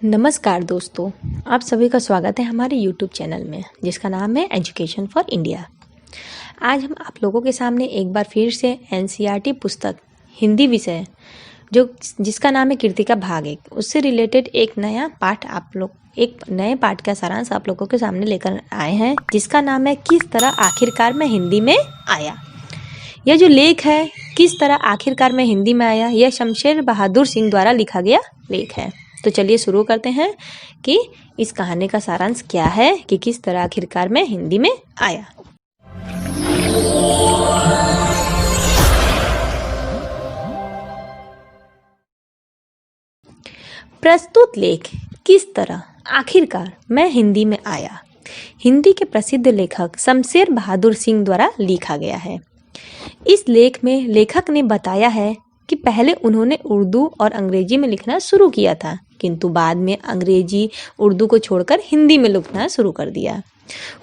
नमस्कार दोस्तों, आप सभी का स्वागत है हमारे YouTube चैनल में जिसका नाम है एजुकेशन फॉर इंडिया। आज हम आप लोगों के सामने एक बार फिर से NCERT पुस्तक हिंदी विषय जिसका नाम है कृतिका भाग 1 उससे रिलेटेड एक नए पाठ का सारांश आप लोगों के सामने लेकर आए हैं, जिसका नाम है किस तरह आखिरकार मैं हिंदी में आया। यह जो लेख है किस तरह आखिरकार मैं हिंदी में आया, यह शमशेर बहादुर सिंह द्वारा लिखा गया लेख है। तो चलिए शुरू करते हैं कि इस कहानी का सारांश क्या है कि किस तरह आखिरकार मैं हिंदी में आया। प्रस्तुत लेख किस तरह आखिरकार मैं हिंदी में आया हिंदी के प्रसिद्ध लेखक शमशेर बहादुर सिंह द्वारा लिखा गया है। इस लेख में लेखक ने बताया है कि पहले उन्होंने उर्दू और अंग्रेजी में लिखना शुरू किया था, किंतु बाद में अंग्रेजी उर्दू को छोड़कर हिंदी में लिखना शुरू कर दिया।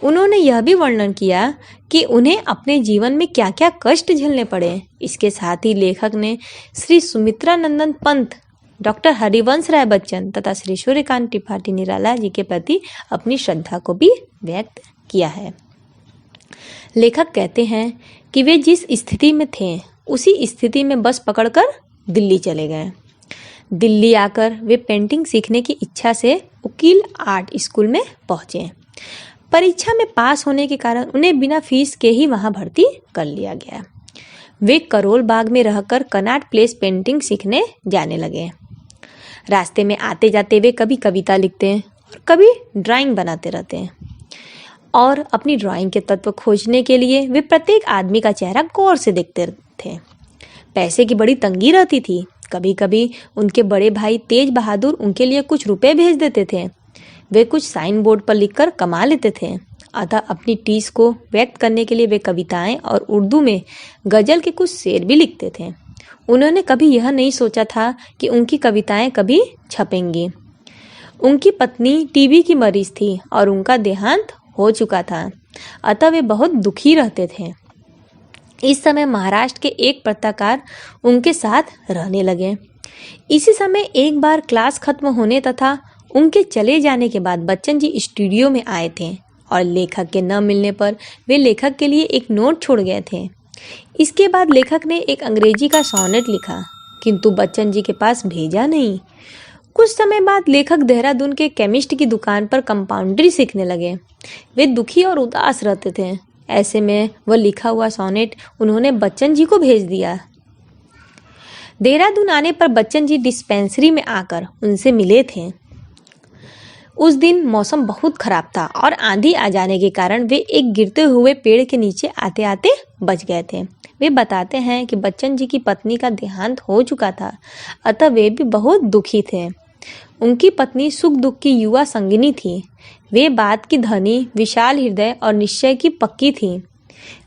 उन्होंने यह भी वर्णन किया कि उन्हें अपने जीवन में क्या क्या कष्ट झेलने पड़े। इसके साथ ही लेखक ने श्री सुमित्रानंदन पंत, डॉक्टर हरिवंश राय बच्चन तथा श्री सूर्यकांत त्रिपाठी निराला जी के प्रति अपनी श्रद्धा को भी व्यक्त किया है। लेखक कहते हैं कि वे जिस स्थिति में थे उसी स्थिति में बस पकड़कर दिल्ली चले गए। दिल्ली आकर वे पेंटिंग सीखने की इच्छा से उकील आर्ट स्कूल में पहुंचे। परीक्षा में पास होने के कारण उन्हें बिना फीस के ही वहां भर्ती कर लिया गया। वे करोल बाग में रहकर कनॉट प्लेस पेंटिंग सीखने जाने लगे। रास्ते में आते जाते वे कभी कविता लिखते और कभी ड्राइंग बनाते रहते हैं और अपनी ड्राइंग के तत्व खोजने के लिए वे प्रत्येक आदमी का चेहरा गौर से देखते थे। पैसे की बड़ी तंगी रहती थी। कभी कभी उनके बड़े भाई तेज बहादुर उनके लिए कुछ रुपए भेज देते थे। वे कुछ साइन बोर्ड पर लिखकर कमा लेते थे। अतः अपनी टीस को व्यक्त करने के लिए वे कविताएं और उर्दू में गजल के कुछ शेर भी लिखते थे। उन्होंने कभी यह नहीं सोचा था कि उनकी कविताएं कभी छपेंगी। उनकी पत्नी टीबी की मरीज थी और उनका देहांत हो चुका था, अतः वे बहुत दुखी रहते थे। इस समय महाराष्ट्र के एक पत्रकार उनके साथ रहने लगे। इसी समय एक बार क्लास खत्म होने तथा उनके चले जाने के बाद बच्चन जी स्टूडियो में आए थे और लेखक के न मिलने पर वे लेखक के लिए एक नोट छोड़ गए थे। इसके बाद लेखक ने एक अंग्रेजी का सोनेट लिखा, किंतु बच्चन जी के पास भेजा नहीं। कुछ समय बाद लेखक देहरादून के केमिस्ट की दुकान पर कंपाउंड्री सीखने लगे। वे दुखी और उदास रहते थे। ऐसे में वह लिखा हुआ सोनेट उन्होंने बच्चन जी को भेज दिया। देहरादून आने पर बच्चन जी डिस्पेंसरी में आकर उनसे मिले थे। उस दिन मौसम बहुत खराब था और आंधी आ जाने के कारण वे एक गिरते हुए पेड़ के नीचे आते आते बच गए थे। वे बताते हैं कि बच्चन जी की पत्नी का देहांत हो चुका था, अतः वे भी बहुत दुखी थे। उनकी पत्नी सुख दुख की युवा संगिनी थी। वे बात की धनी, विशाल हृदय और निश्चय की पक्की थी।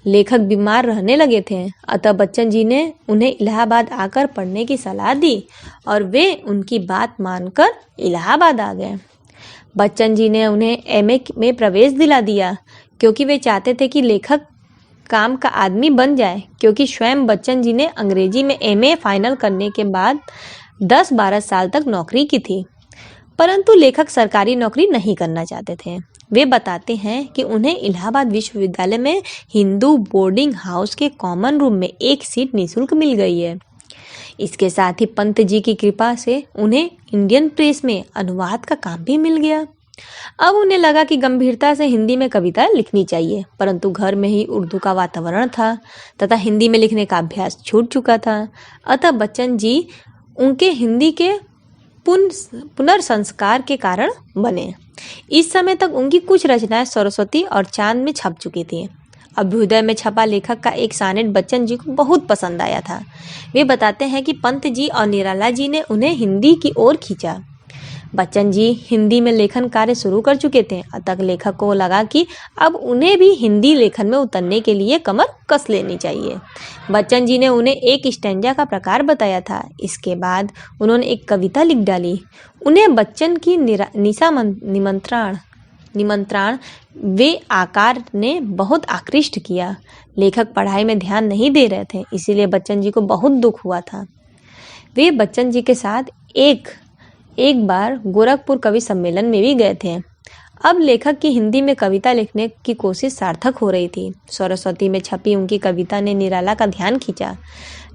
लेखक बीमार रहने लगे थे, अतः बच्चन जी ने उन्हें इलाहाबाद आकर पढ़ने की सलाह दी और वे उनकी बात मानकर इलाहाबाद आ गए। बच्चन जी ने उन्हें एमए में प्रवेश दिला दिया, क्योंकि वे चाहते थे कि लेखक काम का आदमी बन जाए, क्योंकि स्वयं बच्चन जी ने अंग्रेजी में एमए फाइनल करने के बाद 10-12 साल तक नौकरी की थी, परंतु लेखक सरकारी नौकरी नहीं करना चाहते थे। वे बताते हैं कि उन्हें इलाहाबाद विश्वविद्यालय में हिंदू बोर्डिंग हाउस के कॉमन रूम में एक सीट निःशुल्क मिल गई है। इसके साथ ही पंत जी की कृपा से उन्हें इंडियन प्रेस में अनुवाद का काम भी मिल गया। अब उन्हें लगा कि गंभीरता से हिंदी में कविता लिखनी चाहिए, परंतु घर में ही उर्दू का वातावरण था तथा हिंदी में लिखने का अभ्यास छूट चुका था। अतः बच्चन जी उनके हिंदी के पुनर्संस्कार के कारण बने। इस समय तक उनकी कुछ रचनाएं सरस्वती और चांद में छप चुकी थी। अभ्युदय में छपा लेखक का एक सानेट बच्चन जी को बहुत पसंद आया था। वे बताते हैं कि पंत जी और निराला जी ने उन्हें हिंदी की ओर खींचा। बच्चन जी हिंदी में लेखन कार्य शुरू कर चुके थे, अतः लेखक को लगा कि अब उन्हें भी हिंदी लेखन में उतरने के लिए कमर कस लेनी चाहिए। बच्चन जी ने उन्हें एक स्टैंजा का प्रकार बताया था। इसके बाद उन्होंने एक कविता लिख डाली। उन्हें बच्चन की निमंत्रण वे आकार ने बहुत आकृष्ट किया। लेखक पढ़ाई में ध्यान नहीं दे रहे थे, इसीलिए बच्चन जी को बहुत दुख हुआ था। वे बच्चन जी के साथ एक एक बार गोरखपुर कवि सम्मेलन में भी गए थे। अब लेखक की हिंदी में कविता लिखने की कोशिश सार्थक हो रही थी। सरस्वती में छपी उनकी कविता ने निराला का ध्यान खींचा।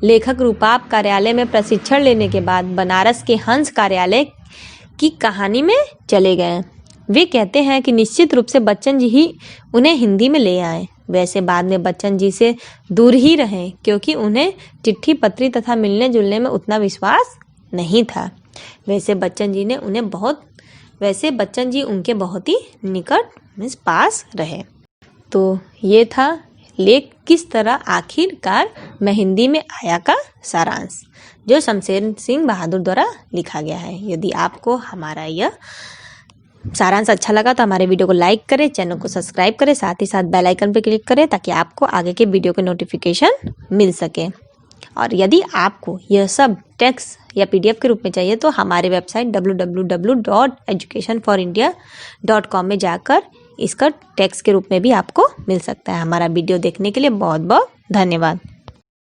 लेखक रूपाप कार्यालय में प्रशिक्षण लेने के बाद बनारस के हंस कार्यालय की कहानी में चले गए। वे कहते हैं कि निश्चित रूप से बच्चन जी ही उन्हें हिंदी में ले आए। वैसे बाद में बच्चन जी से दूर ही रहे, क्योंकि उन्हें चिट्ठी पत्री तथा मिलने जुलने में उतना विश्वास नहीं था। वैसे बच्चन जी उनके बहुत ही निकट पास रहे। तो ये था लेख किस तरह आखिरकार मैं हिंदी में आया का सारांश, जो शमशेर सिंह बहादुर द्वारा लिखा गया है। यदि आपको हमारा यह सारांश अच्छा लगा तो हमारे वीडियो को लाइक करें, चैनल को सब्सक्राइब करें, साथ ही साथ बेल आइकन पर क्लिक करें ताकि आपको आगे के वीडियो के नोटिफिकेशन मिल सके। और यदि आपको यह सब टेक्स्ट या PDF के रूप में चाहिए तो हमारे वेबसाइट www.educationforindia.com में जाकर इसका टेक्स्ट के रूप में भी आपको मिल सकता है। हमारा वीडियो देखने के लिए बहुत बहुत धन्यवाद।